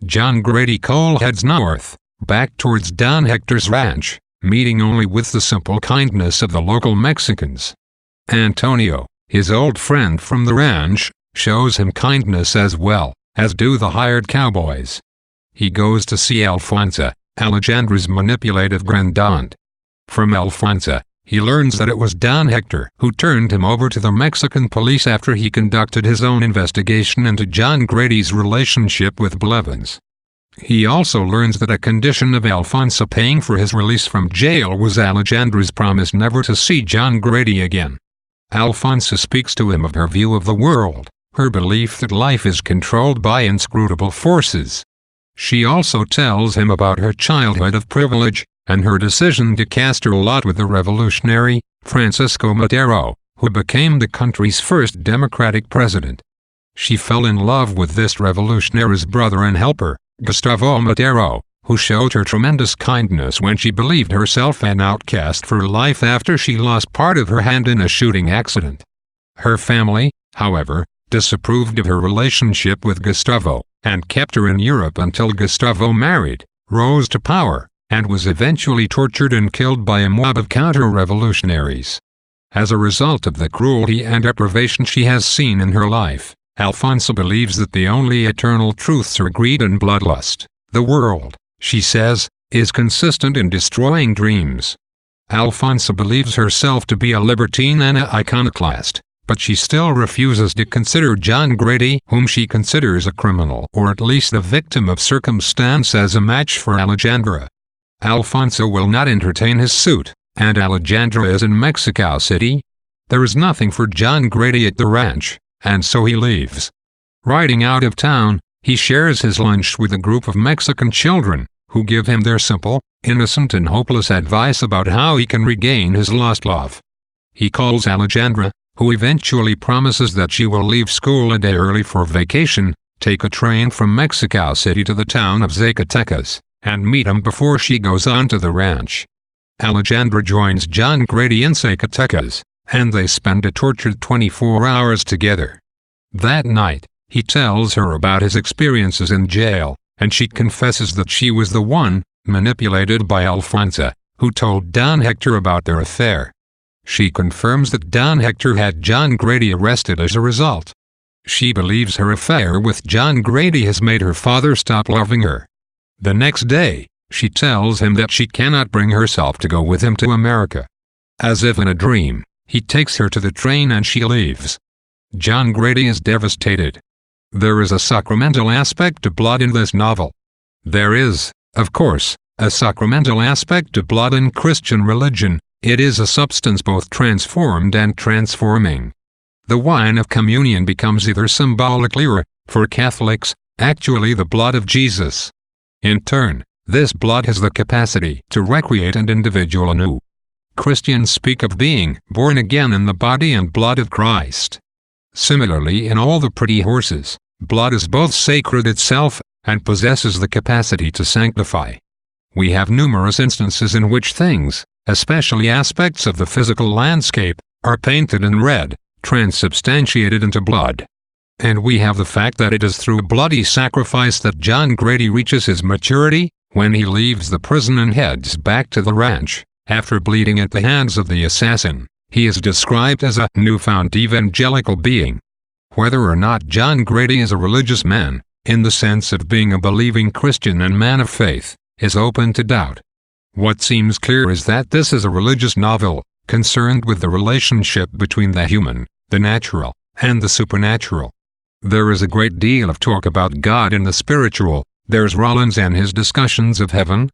John Grady Cole heads north, back towards Don Hector's ranch, meeting only with the simple kindness of the local Mexicans. Antonio, his old friend from the ranch, shows him kindness as well, as do the hired cowboys. He goes to see Alfonso, Alexandra's manipulative grandaunt. From Alfonso, he learns that it was Don Hector who turned him over to the Mexican police after he conducted his own investigation into John Grady's relationship with Blevins. He also learns that a condition of Alfonso paying for his release from jail was Alexandra's promise never to see John Grady again. Alfonso speaks to him of her view of the world, her belief that life is controlled by inscrutable forces. She also tells him about her childhood of privilege, and her decision to cast her lot with the revolutionary, Francisco Madero, who became the country's first democratic president. She fell in love with this revolutionary's brother and helper, Gustavo Madero, who showed her tremendous kindness when she believed herself an outcast for life after she lost part of her hand in a shooting accident. Her family, however, disapproved of her relationship with Gustavo, and kept her in Europe until Gustavo married, rose to power, and was eventually tortured and killed by a mob of counter-revolutionaries. As a result of the cruelty and deprivation she has seen in her life, Alfonso believes that the only eternal truths are greed and bloodlust. The world, she says, is consistent in destroying dreams. Alfonso believes herself to be a libertine and an iconoclast, but she still refuses to consider John Grady, whom she considers a criminal or at least a victim of circumstance, as a match for Alexandra. Alfonso will not entertain his suit, and Alexandra is in Mexico City. There is nothing for John Grady at the ranch, and so he leaves. Riding out of town, he shares his lunch with a group of Mexican children, who give him their simple, innocent and hopeless advice about how he can regain his lost love. He calls Alexandra, who eventually promises that she will leave school a day early for vacation, take a train from Mexico City to the town of Zacatecas, and meet him before she goes on to the ranch. Alexandra joins John Grady in Zacatecas, and they spend a tortured 24 hours together. That night, he tells her about his experiences in jail, and she confesses that she was the one, manipulated by Alfonso, who told Don Hector about their affair. She confirms that Don Hector had John Grady arrested as a result. She believes her affair with John Grady has made her father stop loving her. The next day, she tells him that she cannot bring herself to go with him to America. As if in a dream, he takes her to the train and she leaves. John Grady is devastated. There is a sacramental aspect to blood in this novel. There is, of course, a sacramental aspect to blood in Christian religion. It is a substance both transformed and transforming. The wine of communion becomes either symbolically or, for Catholics, actually the blood of Jesus. In turn, this blood has the capacity to recreate an individual anew. Christians speak of being born again in the body and blood of Christ. Similarly, in all the pretty horses, blood is both sacred itself, and possesses the capacity to sanctify. We have numerous instances in which things, especially aspects of the physical landscape, are painted in red, transubstantiated into blood. And we have the fact that it is through a bloody sacrifice that John Grady reaches his maturity, when he leaves the prison and heads back to the ranch, after bleeding at the hands of the assassin. He is described as a newfound evangelical being. Whether or not John Grady is a religious man, in the sense of being a believing Christian and man of faith, is open to doubt. What seems clear is that this is a religious novel, concerned with the relationship between the human, the natural, and the supernatural. There is a great deal of talk about God in the spiritual. There's Rollins and his discussions of heaven.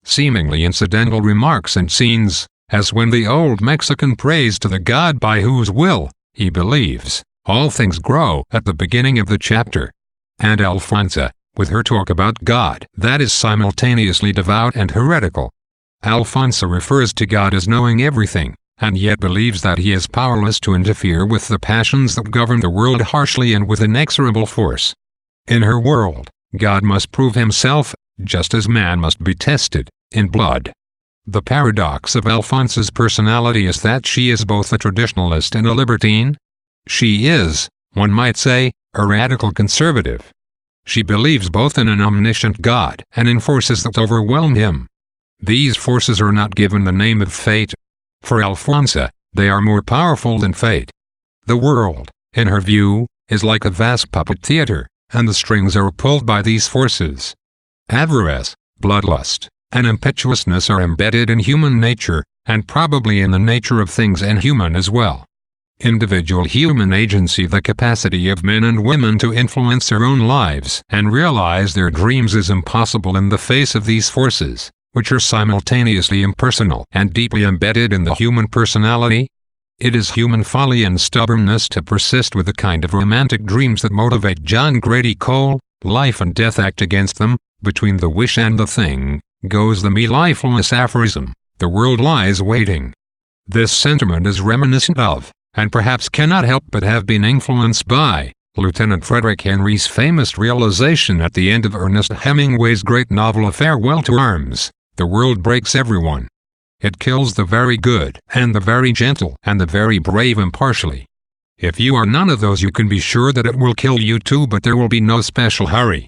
Seemingly incidental remarks and scenes, as when the old Mexican prays to the God by whose will, he believes, all things grow at the beginning of the chapter. And Alfonso, with her talk about God that is simultaneously devout and heretical. Alfonso refers to God as knowing everything, and yet believes that he is powerless to interfere with the passions that govern the world harshly and with inexorable force. In her world, God must prove himself, just as man must be tested, in blood. The paradox of Alfonso's personality is that she is both a traditionalist and a libertine. She is, one might say, a radical conservative. She believes both in an omniscient God and in forces that overwhelm him. These forces are not given the name of fate. For Alfonso, they are more powerful than fate. The world, in her view, is like a vast puppet theater, and the strings are pulled by these forces. Avarice, bloodlust, and impetuousness are embedded in human nature, and probably in the nature of things inhuman as well. Individual human agency, the capacity of men and women to influence their own lives and realize their dreams, is impossible in the face of these forces, which are simultaneously impersonal and deeply embedded in the human personality. It is human folly and stubbornness to persist with the kind of romantic dreams that motivate John Grady Cole. Life and death act against them. Between the wish and the thing goes the me-lifeless aphorism, the world lies waiting. This sentiment is reminiscent of, and perhaps cannot help but have been influenced by, Lieutenant Frederick Henry's famous realization at the end of Ernest Hemingway's great novel A Farewell to Arms: the world breaks everyone. It kills the very good, and the very gentle, and the very brave impartially. If you are none of those, you can be sure that it will kill you too, but there will be no special hurry.